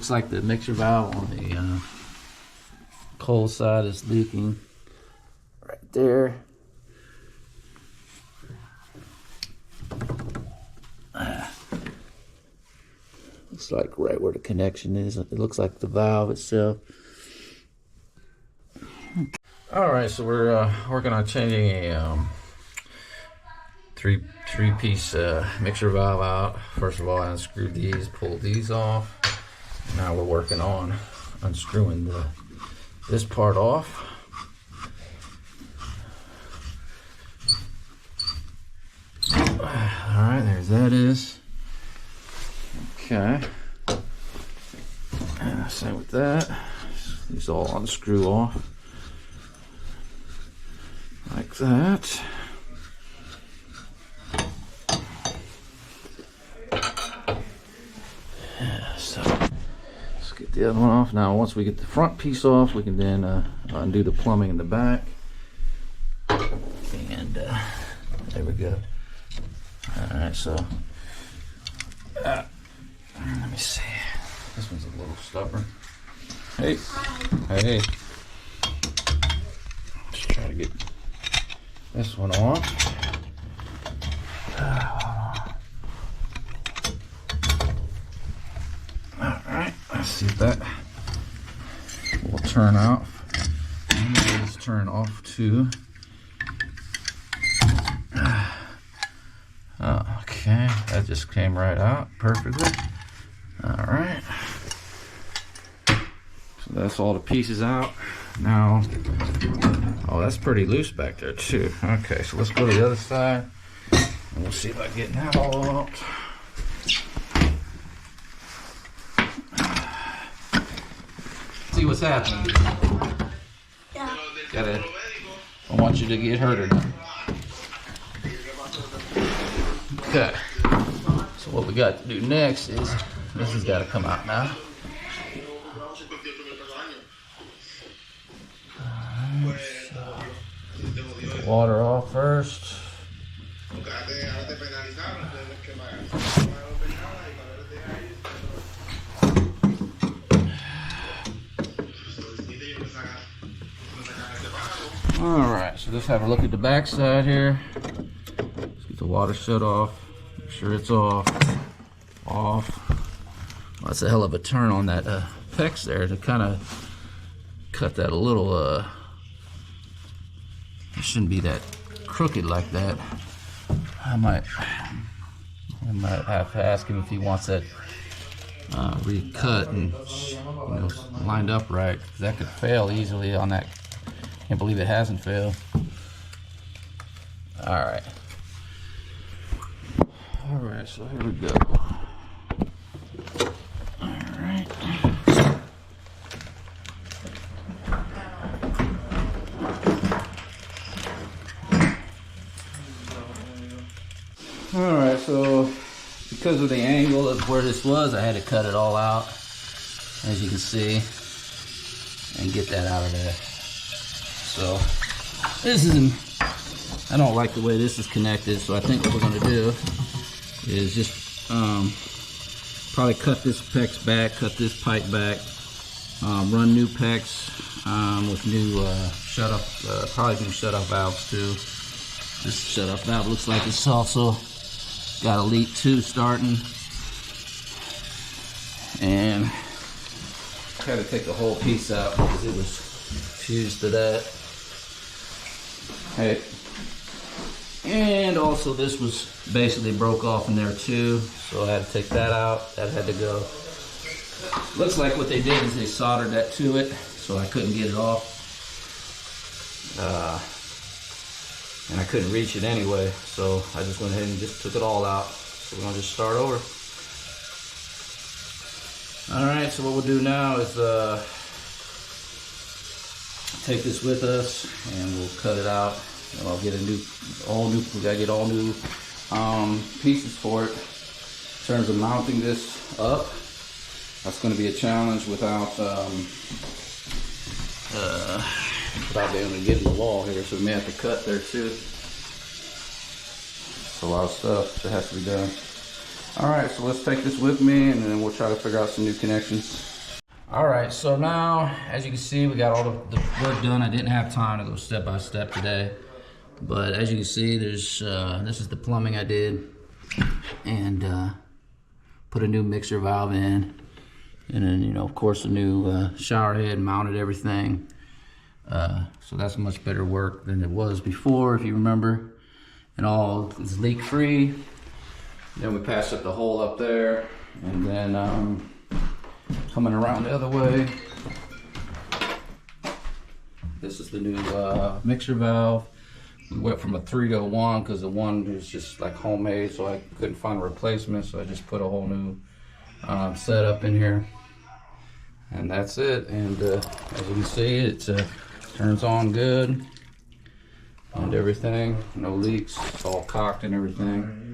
looks like the mixer valve on the cold side is leaking right there. Looks like right where the connection is. It looks like the valve itself. Alright, so we're working on changing a three-piece mixer valve out. First of all, I unscrewed these, pulled these off. Now we're working on unscrewing this part off. Alright, there's that is. Okay. Same with that. These all unscrew off. Like that. Yeah, so let's get the other one off. Now once we get the front piece off, we can then undo the plumbing in the back. And there we go. Alright, so let me see. This one's a little stubborn. Hey. Hey. Just try to get this one off. Alright, let's see if that will turn off. And let's turn off too. Okay, that just came right out perfectly. Alright. So that's all the pieces out. Now, oh, that's pretty loose back there too. Okay, so let's go to the other side. And we'll see if I can get that all out. See what's happening. Yeah. I want you to get hurt or not. Okay. So what we got to do next is this has got to come out now. Alright, so get the water off first. Alright, so let's have a look at the back side here. Let's get the water shut off. Make sure it's off. Off. Well, that's a hell of a turn on that PEX there to kind of cut that a little. It shouldn't be that crooked like that. I might have to ask him if he wants that recut and lined up right. That could fail easily on that. Can't believe it hasn't failed. All right. All right. So here we go. Alright, so because of the angle of where this was, I had to cut it all out, as you can see, and get that out of there. So, this isn't, I don't like the way this is connected, so I think what we're going to do is just probably cut this PEX back, cut this pipe back, run new PEX with new shut-off, probably new shut-off valves too. This shut-off valve looks like it's also got a leak too starting, and had to take the whole piece out because it was fused to that. Hey, and also this was basically broke off in there too, so I had to take that out. That had to go. Looks like what they did is they soldered that to it, so I couldn't get it off. And I couldn't reach it anyway, so I just went ahead and just took it all out. So we're gonna just start over. All right, so what we'll do now is take this with us and we'll cut it out. And I'll get we gotta get all new pieces for it. In terms of mounting this up, that's gonna be a challenge without being able to get in the wall here, so we may have to cut there too. It's a lot of stuff that has to be done. Alright, so let's take this with me and then we'll try to figure out some new connections. All right, so now, as you can see, we got all the work done. I didn't have time to go step by step today, but as you can see, there's this is the plumbing I did, and put a new mixer valve in, and then, you know, of course, a new shower head, mounted everything. So that's much better work than it was before, if you remember. And all is leak free. Then we passed up the hole up there, and then coming around the other way, this is the new mixer valve. We went from a 3 to a 1 because the 1 was just like homemade, so I couldn't find a replacement, so I just put a whole new setup in here. And that's it. And as you can see, it turns on good and everything. No leaks. It's all cocked and everything.